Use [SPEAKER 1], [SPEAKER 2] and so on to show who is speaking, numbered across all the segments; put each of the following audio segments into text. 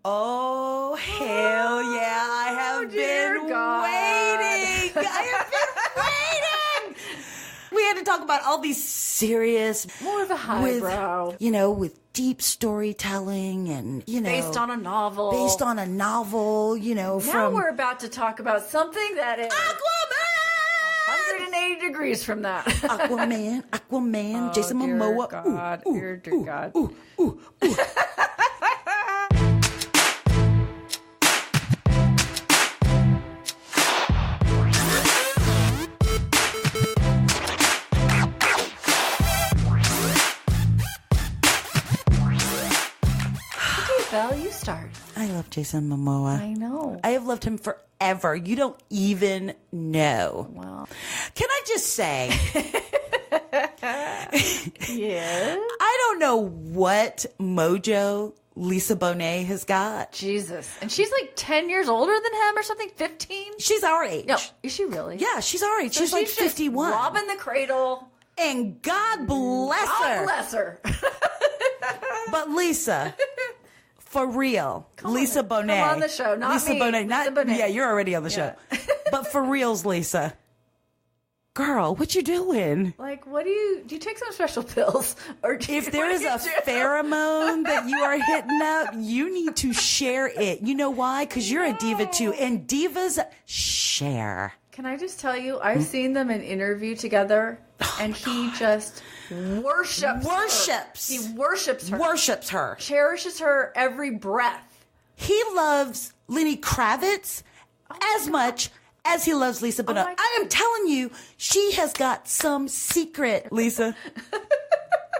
[SPEAKER 1] Oh, hell yeah. I have been waiting. I have been waiting. We had to talk about all these serious.
[SPEAKER 2] More of a highbrow.
[SPEAKER 1] With deep storytelling and,
[SPEAKER 2] Based on a novel.
[SPEAKER 1] Now
[SPEAKER 2] we're about to talk about something that is.
[SPEAKER 1] Aquaman!
[SPEAKER 2] 180 degrees from that.
[SPEAKER 1] Aquaman, Jason
[SPEAKER 2] dear
[SPEAKER 1] Momoa.
[SPEAKER 2] God, dear God.
[SPEAKER 1] Ooh.
[SPEAKER 2] Belle, you start.
[SPEAKER 1] I love Jason Momoa.
[SPEAKER 2] I know.
[SPEAKER 1] I have loved him forever. You don't even know.
[SPEAKER 2] Wow.
[SPEAKER 1] Can I just say?
[SPEAKER 2] Yes.
[SPEAKER 1] I don't know what mojo LISABONET has got.
[SPEAKER 2] Jesus. And she's like 10 years older than him or something? 15?
[SPEAKER 1] She's our age.
[SPEAKER 2] No. Is she really?
[SPEAKER 1] Yeah, she's our age.
[SPEAKER 2] So
[SPEAKER 1] she's like 51.
[SPEAKER 2] Robbing the cradle.
[SPEAKER 1] And God bless her.
[SPEAKER 2] God bless her.
[SPEAKER 1] But Lisa, for real, LISABONET.
[SPEAKER 2] Come on the show, not
[SPEAKER 1] Lisa
[SPEAKER 2] me.
[SPEAKER 1] Bonet.
[SPEAKER 2] LISABONET.
[SPEAKER 1] Yeah, you're already on the show. But for reals, Lisa. Girl, what you doing?
[SPEAKER 2] Like, do you take some special pills? Or
[SPEAKER 1] if there is a pheromone that you are hitting up, you need to share it. You know why? Because you're a diva too. And divas share.
[SPEAKER 2] Can I just tell you, I've seen them in interview together, and he just worships her. He worships her.
[SPEAKER 1] Worships her.
[SPEAKER 2] Cherishes her every breath.
[SPEAKER 1] He loves Lenny Kravitz as much as he loves LISABONET. I am telling you, she has got some secret, Lisa.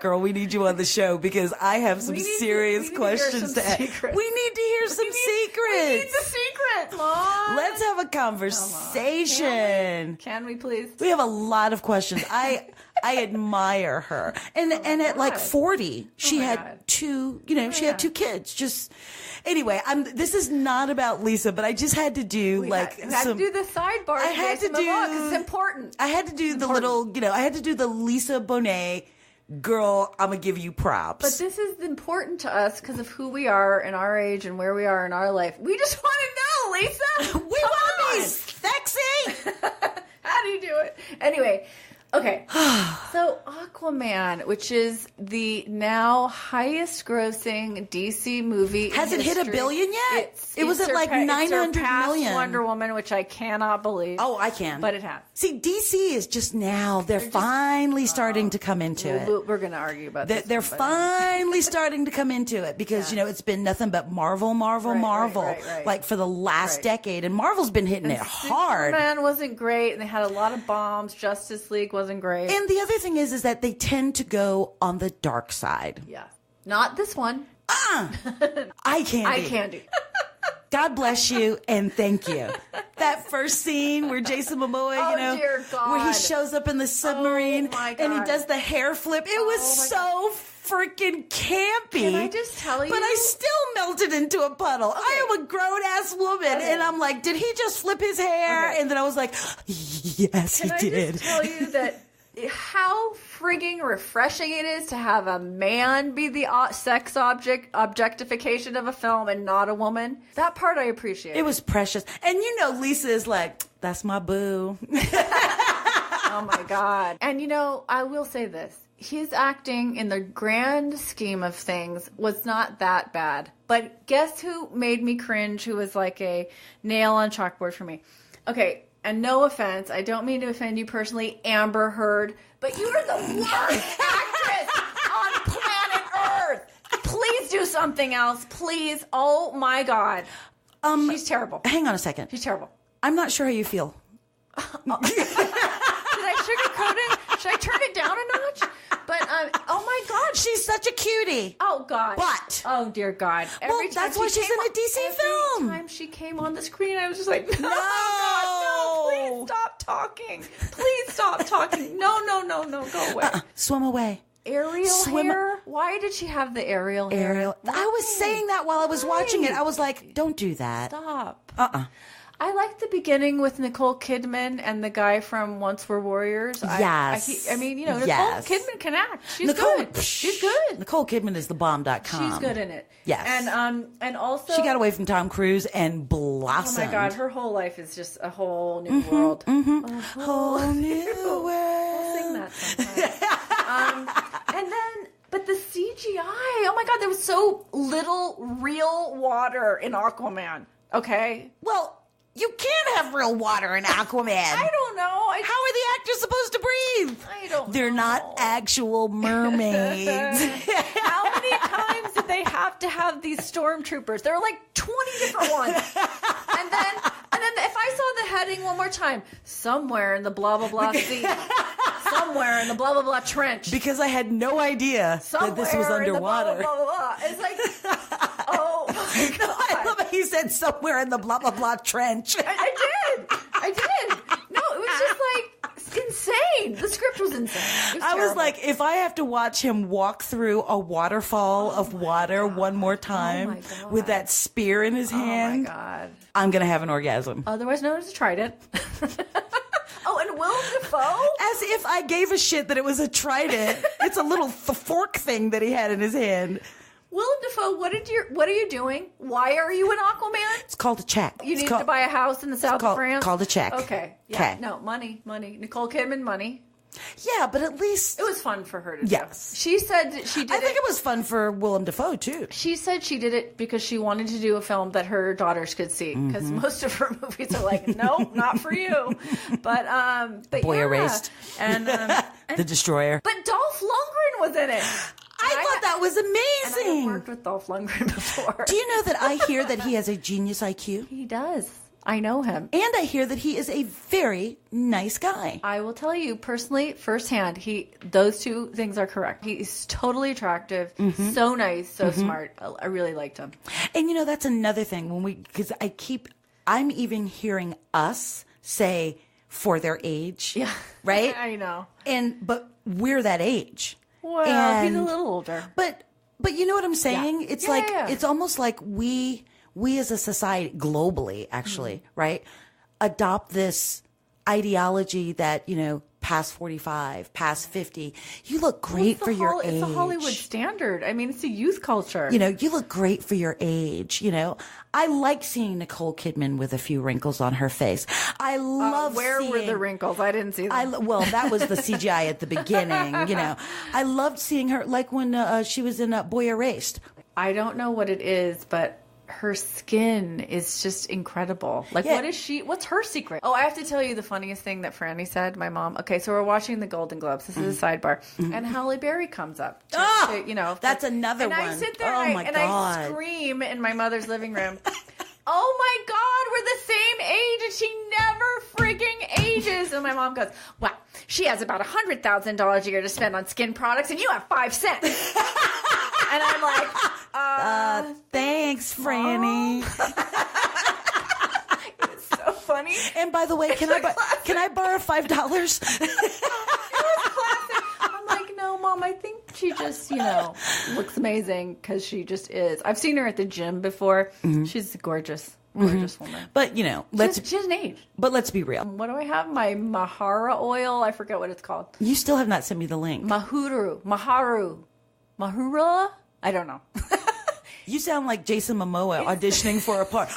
[SPEAKER 1] Girl, we need you on the show because I have some serious questions to ask. We need to hear some secrets.
[SPEAKER 2] We need the secret, Mom.
[SPEAKER 1] Let's have a conversation.
[SPEAKER 2] Can we please?
[SPEAKER 1] We have a lot of questions. I admire her. And at like 40, she had two, she had two kids. Just anyway, this is not about Lisa, but I just had to do
[SPEAKER 2] we had to do the sidebar. I had to do because it's important.
[SPEAKER 1] I had to do the little, I had to do the LISABONET. Girl, I'm going to give you props.
[SPEAKER 2] But this is important to us because of who we are and our age and where we are in our life. We just want to know, Lisa.
[SPEAKER 1] We want to be sexy.
[SPEAKER 2] How do you do it? Anyway, okay. So Aquaman, which is the now highest grossing DC movie.
[SPEAKER 1] Has it hit $1 billion yet? It was at like 900 million.
[SPEAKER 2] Wonder Woman, which I cannot believe.
[SPEAKER 1] Oh, I can.
[SPEAKER 2] But it has.
[SPEAKER 1] See, DC is just now, they're finally starting to come into it.
[SPEAKER 2] We're going to argue about this.
[SPEAKER 1] They're finally starting to come into it because, it's been nothing but Marvel.
[SPEAKER 2] Right.
[SPEAKER 1] Like for the last decade. And Marvel's been hitting it hard.
[SPEAKER 2] Superman wasn't great. And they had a lot of bombs. Justice League wasn't great.
[SPEAKER 1] And the other thing is that they tend to go on the dark side.
[SPEAKER 2] Yeah. Not this one.
[SPEAKER 1] Eye candy. God bless you and thank you. That first scene where Jason Momoa,
[SPEAKER 2] dear God.
[SPEAKER 1] where he shows up in the submarine and he does the hair flip. It was so freaking campy.
[SPEAKER 2] Can I just tell you?
[SPEAKER 1] But I still melted into a puddle. Okay. I am a grown-ass woman. And I'm like, did he just flip his hair? And then I was like, yes, he did.
[SPEAKER 2] Can I just tell you that how frigging refreshing it is to have a man be the sex objectification of a film and not a woman. That part I appreciate.
[SPEAKER 1] It was precious. And Lisa is like, that's my boo.
[SPEAKER 2] Oh my God. And I will say this. His acting in the grand scheme of things was not that bad. But guess who made me cringe, who was like a nail on chalkboard for me? Okay. And no offense, I don't mean to offend you personally, Amber Heard, but you are the worst actress on planet Earth. Please do something else, please. Oh my God, she's terrible.
[SPEAKER 1] Hang on a second.
[SPEAKER 2] She's terrible.
[SPEAKER 1] I'm not sure how you feel.
[SPEAKER 2] Did I sugarcoat it? Should I turn it down a notch? But oh my God,
[SPEAKER 1] she's such a cutie.
[SPEAKER 2] Oh God.
[SPEAKER 1] But
[SPEAKER 2] oh dear God.
[SPEAKER 1] That's why she's in a DC film.
[SPEAKER 2] Every time she came on the screen, I was just like, no,
[SPEAKER 1] no.
[SPEAKER 2] God, no, please stop talking. Please stop talking. No, go away.
[SPEAKER 1] Swim away.
[SPEAKER 2] Ariel hair? Why did she have the Ariel hair?
[SPEAKER 1] I was saying that while I was watching it. I was like, don't do that.
[SPEAKER 2] Stop. I like the beginning with Nicole Kidman and the guy from Once Were Warriors.
[SPEAKER 1] Yes.
[SPEAKER 2] I mean, you know, Nicole Kidman can act. She's good. She's good.
[SPEAKER 1] Nicole Kidman is the bomb.com.
[SPEAKER 2] She's good in it.
[SPEAKER 1] Yes.
[SPEAKER 2] And also
[SPEAKER 1] she got away from Tom Cruise and blossomed.
[SPEAKER 2] Oh my God, her whole life is just a whole new world.
[SPEAKER 1] A whole new world.
[SPEAKER 2] We'll sing that sometime. And then, but the CGI, oh my God, there was so little real water in Aquaman. Okay?
[SPEAKER 1] Well, you can't have real water in Aquaman.
[SPEAKER 2] I don't know.
[SPEAKER 1] How are the actors supposed to breathe?
[SPEAKER 2] I don't know.
[SPEAKER 1] They're not actual mermaids.
[SPEAKER 2] How many times did they have to have these stormtroopers? There were like 20 different ones. And then if I saw the heading one more time, somewhere in the blah, blah, blah sea, somewhere in the blah, blah, blah trench.
[SPEAKER 1] Because I had no idea that this was underwater.
[SPEAKER 2] In the blah, blah, blah, blah. It's like, oh my God.
[SPEAKER 1] I love it. He said somewhere in the blah, blah, blah trench.
[SPEAKER 2] I did. No, it was just like insane. The script was insane.
[SPEAKER 1] I was like, if I have to watch him walk through a waterfall of water one more time with that spear in his hand,
[SPEAKER 2] oh my God,
[SPEAKER 1] I'm going to have an orgasm.
[SPEAKER 2] Otherwise known as a trident. Oh, and Willem Dafoe?
[SPEAKER 1] As if I gave a shit that it was a trident. It's a little fork thing that he had in his hand.
[SPEAKER 2] Willem Dafoe, what are you doing? Why are you in Aquaman?
[SPEAKER 1] It's called a check.
[SPEAKER 2] You need to buy a house in the south of France?
[SPEAKER 1] Called a check.
[SPEAKER 2] Okay. Yeah. No, money. Nicole Kidman, money.
[SPEAKER 1] Yeah, but at least
[SPEAKER 2] it was fun for her to do.
[SPEAKER 1] Yes.
[SPEAKER 2] She said that she did it.
[SPEAKER 1] I think it was fun for Willem Dafoe, too.
[SPEAKER 2] She said she did it because she wanted to do a film that her daughters could see. Because most of her movies are like, nope, not for you. But
[SPEAKER 1] Boy
[SPEAKER 2] yeah.
[SPEAKER 1] Erased.
[SPEAKER 2] And
[SPEAKER 1] The Destroyer.
[SPEAKER 2] But Dolph Lundgren was in it.
[SPEAKER 1] I thought that was amazing.
[SPEAKER 2] And I worked with Dolph Lundgren before.
[SPEAKER 1] Do you know that I hear that he has a genius IQ?
[SPEAKER 2] He does. I know him.
[SPEAKER 1] And I hear that he is a very nice guy.
[SPEAKER 2] I will tell you personally, firsthand, those two things are correct. He's totally attractive, so nice, so smart. I really liked him.
[SPEAKER 1] And you know, that's another thing because I'm even hearing us say for their age.
[SPEAKER 2] Yeah.
[SPEAKER 1] Right?
[SPEAKER 2] I know.
[SPEAKER 1] But we're that age.
[SPEAKER 2] Well, he's a little older.
[SPEAKER 1] But you know what I'm saying?
[SPEAKER 2] Yeah.
[SPEAKER 1] It's it's almost like we as a society globally, actually, right, adopt this ideology that, you know, past 45, past 50, you look great for your age.
[SPEAKER 2] It's a Hollywood standard. I mean, it's a youth culture.
[SPEAKER 1] You know, you look great for your age. You know, I like seeing Nicole Kidman with a few wrinkles on her face. I love
[SPEAKER 2] where were the wrinkles? I didn't see them.
[SPEAKER 1] Well, that was the CGI at the beginning. You know, I loved seeing her like when she was in Boy Erased.
[SPEAKER 2] I don't know what it is, but her skin is just incredible. Like, what's her secret? Oh, I have to tell you the funniest thing that Franny said, my mom. Okay, so we're watching the Golden Globes. This is a sidebar. And Halle Berry comes up. You know.
[SPEAKER 1] That's another one.
[SPEAKER 2] And I sit there
[SPEAKER 1] and
[SPEAKER 2] I scream in my mother's living room. Oh my God, we're the same age and she never freaking ages. And my mom goes, well, she has about $100,000 a year to spend on skin products and you have 5 cents. And I'm like,
[SPEAKER 1] thanks, Franny.
[SPEAKER 2] It's so funny.
[SPEAKER 1] And by the way, can I borrow $5?
[SPEAKER 2] It was classic. I'm like, no, Mom, I think she just, you know, looks amazing because she just is. I've seen her at the gym before. She's a gorgeous woman.
[SPEAKER 1] But, you know,
[SPEAKER 2] she doesn't age.
[SPEAKER 1] But let's be real.
[SPEAKER 2] What do I have? My Mahara oil. I forget what it's called.
[SPEAKER 1] You still have not sent me the link.
[SPEAKER 2] Maharu. Mahura? I don't know.
[SPEAKER 1] You sound like Jason Momoa auditioning for a part.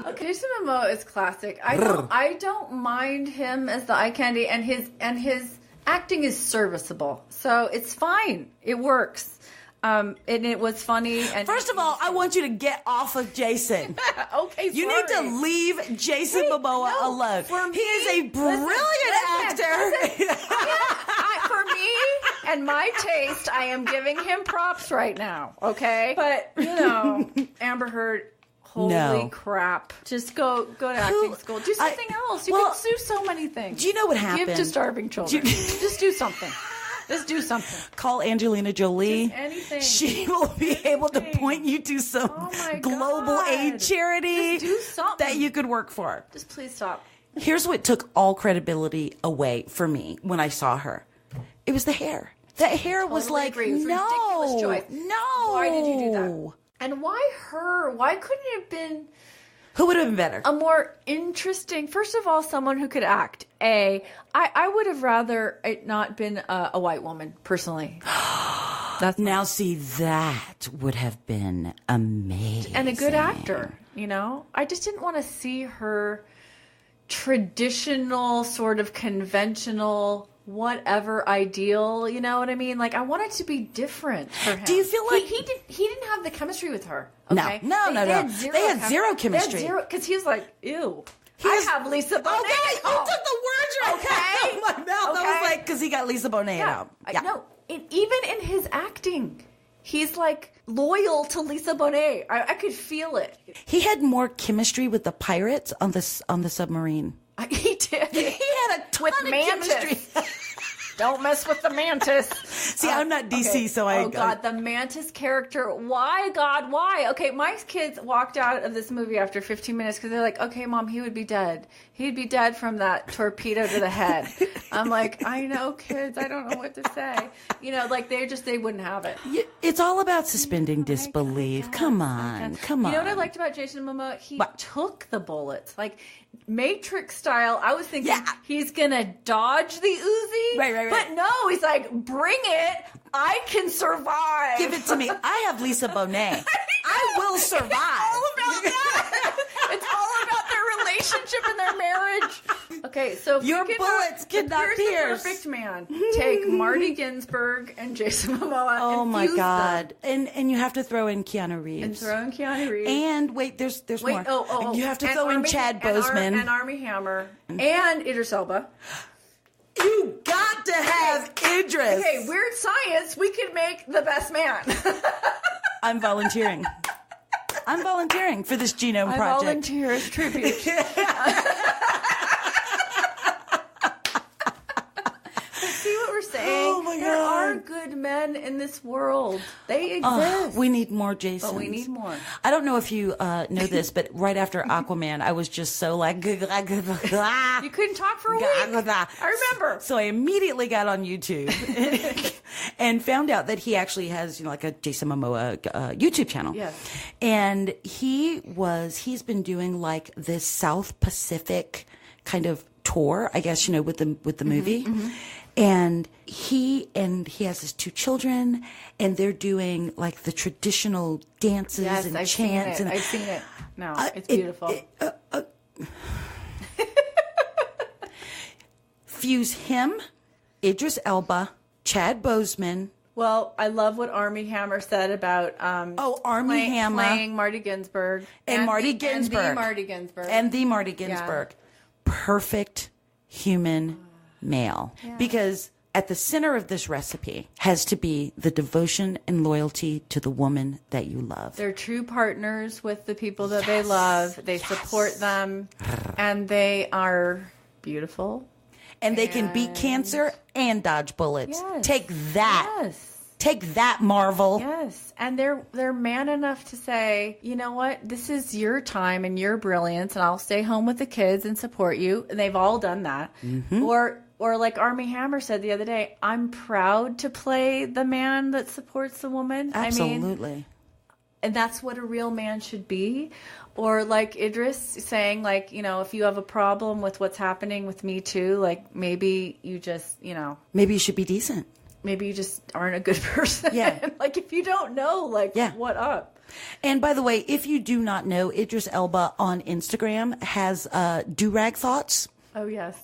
[SPEAKER 2] Okay, Jason Momoa is classic. I don't mind him as the eye candy, and his acting is serviceable, so it's fine. It works. And it was funny. And
[SPEAKER 1] first of all, I want you to get off of Jason.
[SPEAKER 2] Okay,
[SPEAKER 1] you need to leave Jason Momoa alone. He is a brilliant actor.
[SPEAKER 2] For me and my taste, I am giving him props right now. Okay, but you know, Amber Heard. Holy crap. Just go to acting school. Do something else. You can do so many things.
[SPEAKER 1] Do you know what happened?
[SPEAKER 2] Give to starving children. Just do something. Just do something.
[SPEAKER 1] Call Angelina Jolie.
[SPEAKER 2] Just anything.
[SPEAKER 1] She will be able to point you to some global aid charity that you could work for.
[SPEAKER 2] Just please stop.
[SPEAKER 1] Here's what took all credibility away for me when I saw her. It was the hair. That hair was like, no.
[SPEAKER 2] Why did you do that? And why her? Why couldn't it have been...
[SPEAKER 1] Who would have been better?
[SPEAKER 2] A more interesting... First of all, someone who could act. I would have rather it not been a white woman, personally.
[SPEAKER 1] Now, see, that would have been amazing.
[SPEAKER 2] And a good actor, you know? I just didn't want to see her traditional, sort of conventional, whatever ideal, you know what I mean? Like, I want it to be different for him.
[SPEAKER 1] Do you feel like...
[SPEAKER 2] He didn't have the chemistry with her, okay?
[SPEAKER 1] No. They had zero chemistry.
[SPEAKER 2] Because he was like, ew. I have Lisa Bonet.
[SPEAKER 1] Okay, you took the words right out of my mouth.
[SPEAKER 2] Okay.
[SPEAKER 1] I was like, because he got Lisa Bonet out. Yeah.
[SPEAKER 2] No, even in his acting, he's like loyal to Lisa Bonet. I could feel it.
[SPEAKER 1] He had more chemistry with the pirates on the submarine.
[SPEAKER 2] He did.
[SPEAKER 1] He had a ton of chemistry.
[SPEAKER 2] Don't mess with the mantis.
[SPEAKER 1] See, I'm not DC, so I...
[SPEAKER 2] Oh, God, the mantis character. Why, God, why? Okay, my kids walked out of this movie after 15 minutes because they're like, okay, Mom, he would be dead. He'd be dead from that torpedo to the head. I'm like, I know, kids. I don't know what to say. You know, like, they wouldn't have it.
[SPEAKER 1] It's all about suspending disbelief. Come on.
[SPEAKER 2] You know what I liked about Jason Momoa? He took the bullets. Like, Matrix style, I was thinking he's going to dodge the Uzi.
[SPEAKER 1] Right.
[SPEAKER 2] But no, he's like, bring it. I can survive.
[SPEAKER 1] Give it to me. I have Lisa Bonet. I will survive.
[SPEAKER 2] It's all about that. It's all about their relationship and their marriage. Okay, so
[SPEAKER 1] your bullets cannot pierce.
[SPEAKER 2] The perfect man. Take Marty Ginsburg and Jason Momoa.
[SPEAKER 1] Oh my God!
[SPEAKER 2] Them.
[SPEAKER 1] And you have to throw in Keanu Reeves. And wait, there's more. And you have to throw in Chad Boseman
[SPEAKER 2] and Armie Hammer and Idris Elba.
[SPEAKER 1] You got to have Idris.
[SPEAKER 2] Okay, weird science. We could make the best man.
[SPEAKER 1] I'm volunteering. I'm volunteering for this genome project.
[SPEAKER 2] I volunteer as tribute. See what we're saying?
[SPEAKER 1] Oh my God.
[SPEAKER 2] There are good men in this world. They exist.
[SPEAKER 1] We need more Jasons.
[SPEAKER 2] But we need more.
[SPEAKER 1] I don't know if you know this, but right after Aquaman, I was just so like... You
[SPEAKER 2] couldn't talk for a week. I remember.
[SPEAKER 1] So I immediately got on YouTube and found out that he actually has, like a Jason Momoa YouTube channel.
[SPEAKER 2] Yes.
[SPEAKER 1] And he's been doing like this South Pacific kind of tour, I guess, with the movie. Mm-hmm. And he has his 2 children, and they're doing like the traditional dances and chants.
[SPEAKER 2] I've seen it. No, it's beautiful.
[SPEAKER 1] Fuse him, Idris Elba, Chad Boseman.
[SPEAKER 2] Well, I love what Armie Hammer said about
[SPEAKER 1] Armie Hammer
[SPEAKER 2] playing Marty Ginsburg
[SPEAKER 1] and Marty Ginsburg
[SPEAKER 2] and
[SPEAKER 1] the Marty Ginsburg. Yeah. Perfect human male, because at the center of this recipe has to be the devotion and loyalty to the woman that you love.
[SPEAKER 2] They're true partners with the people that they love. They support them, and they are beautiful.
[SPEAKER 1] And they can beat cancer and dodge bullets.
[SPEAKER 2] Yes.
[SPEAKER 1] Take that.
[SPEAKER 2] Yes.
[SPEAKER 1] Take that, Marvel.
[SPEAKER 2] Yes. And they're man enough to say, you know what? This is your time and your brilliance, and I'll stay home with the kids and support you. And they've all done that. Mm-hmm. Or like Armie Hammer said the other day, I'm proud to play the man that supports the woman.
[SPEAKER 1] Absolutely.
[SPEAKER 2] And that's what a real man should be. Or like Idris saying, like, if you have a problem with what's happening with Me Too, like maybe you just,
[SPEAKER 1] maybe you should be decent.
[SPEAKER 2] Maybe you just aren't a good person.
[SPEAKER 1] Yeah.
[SPEAKER 2] Like if you don't know, what up?
[SPEAKER 1] And by the way, if you do not know, Idris Elba on Instagram has do-rag thoughts.
[SPEAKER 2] Oh, yes.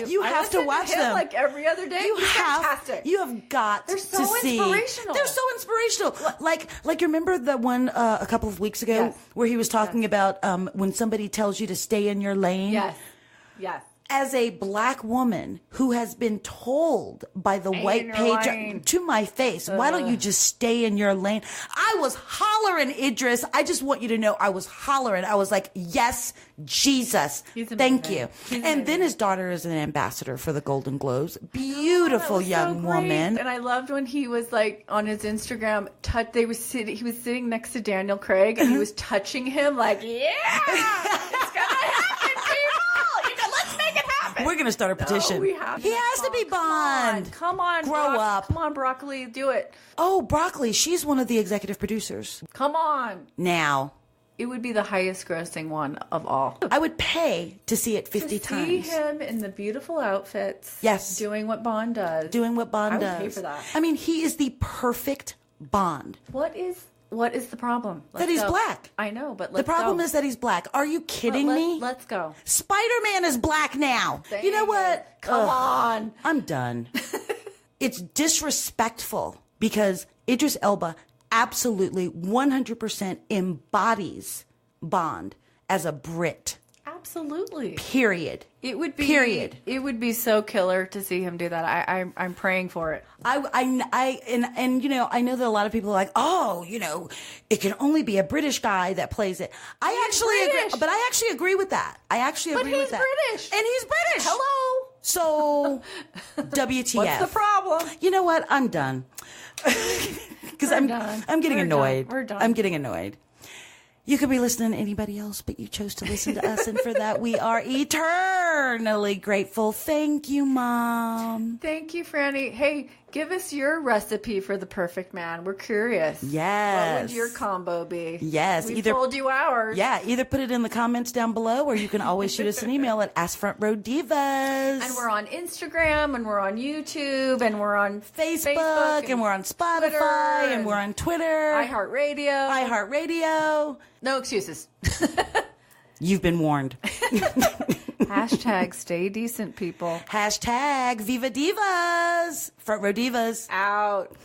[SPEAKER 1] You have to watch them
[SPEAKER 2] like every other day. Fantastic.
[SPEAKER 1] You have got to see.
[SPEAKER 2] Inspirational.
[SPEAKER 1] They're so inspirational. Like you remember the one a couple of weeks ago where he was talking about when somebody tells you to stay in your lane.
[SPEAKER 2] Yes.
[SPEAKER 1] As a black woman who has been told by the white page to my face, why don't you just stay in your lane? I was hollering, Idris. I just want you to know I was hollering. I was like, yes, Jesus. Thank you. And then his daughter is an ambassador for the Golden Globes. Beautiful young woman.
[SPEAKER 2] And I loved when he was like on his Instagram, he was sitting next to Daniel Craig and he was touching him like, it's gonna happen, people. Let's make it happen.
[SPEAKER 1] We're going to start a petition.
[SPEAKER 2] we have
[SPEAKER 1] He has to be Bond.
[SPEAKER 2] Come on.
[SPEAKER 1] Grow up.
[SPEAKER 2] Come on, Broccoli. Do it.
[SPEAKER 1] Oh, Broccoli. She's one of the executive producers.
[SPEAKER 2] Come on.
[SPEAKER 1] Now.
[SPEAKER 2] It would be the highest grossing one of all.
[SPEAKER 1] I would pay to see it 50 times.
[SPEAKER 2] See him in the beautiful outfits.
[SPEAKER 1] Yes.
[SPEAKER 2] Doing what Bond does.
[SPEAKER 1] Doing what Bond does.
[SPEAKER 2] I would pay for that.
[SPEAKER 1] I mean, he is the perfect Bond.
[SPEAKER 2] What is the problem?
[SPEAKER 1] That he's black.
[SPEAKER 2] I know, but
[SPEAKER 1] the problem is that he's black. Are you kidding me?
[SPEAKER 2] Let's go.
[SPEAKER 1] Spider-Man is black now.
[SPEAKER 2] Dang
[SPEAKER 1] you know what?
[SPEAKER 2] Come on.
[SPEAKER 1] I'm done. It's disrespectful because Idris Elba absolutely 100% embodies Bond as a Brit.
[SPEAKER 2] Absolutely.
[SPEAKER 1] Period.
[SPEAKER 2] It would be.
[SPEAKER 1] Period.
[SPEAKER 2] It would be so killer to see him do that. I'm praying for it.
[SPEAKER 1] And you know, I know that a lot of people are like, oh, you know, it can only be a British guy that plays it. I actually agree with that. I actually agree with that.
[SPEAKER 2] But he's British.
[SPEAKER 1] And he's British.
[SPEAKER 2] Hello.
[SPEAKER 1] So, WTF?
[SPEAKER 2] What's the problem?
[SPEAKER 1] You know what? I'm done. Because I'm getting annoyed.
[SPEAKER 2] We're done.
[SPEAKER 1] I'm getting annoyed. You could be listening to anybody else, but you chose to listen to us, and for that we are eternally grateful. Thank you, Mom.
[SPEAKER 2] Thank you, Franny. Hey, give us your recipe for the perfect man. We're curious.
[SPEAKER 1] Yes.
[SPEAKER 2] What would your combo be?
[SPEAKER 1] Yes.
[SPEAKER 2] We told you ours.
[SPEAKER 1] Yeah, either put it in the comments down below, or you can always shoot us an email at AskFrontRowDivas.
[SPEAKER 2] And we're on Instagram, and we're on YouTube, and we're on
[SPEAKER 1] Facebook, and we're on Spotify, and we're on Twitter. iHeartRadio.
[SPEAKER 2] No excuses.
[SPEAKER 1] You've been warned.
[SPEAKER 2] Hashtag stay decent, people.
[SPEAKER 1] Hashtag vivadivas. Front Row Divas.
[SPEAKER 2] Out.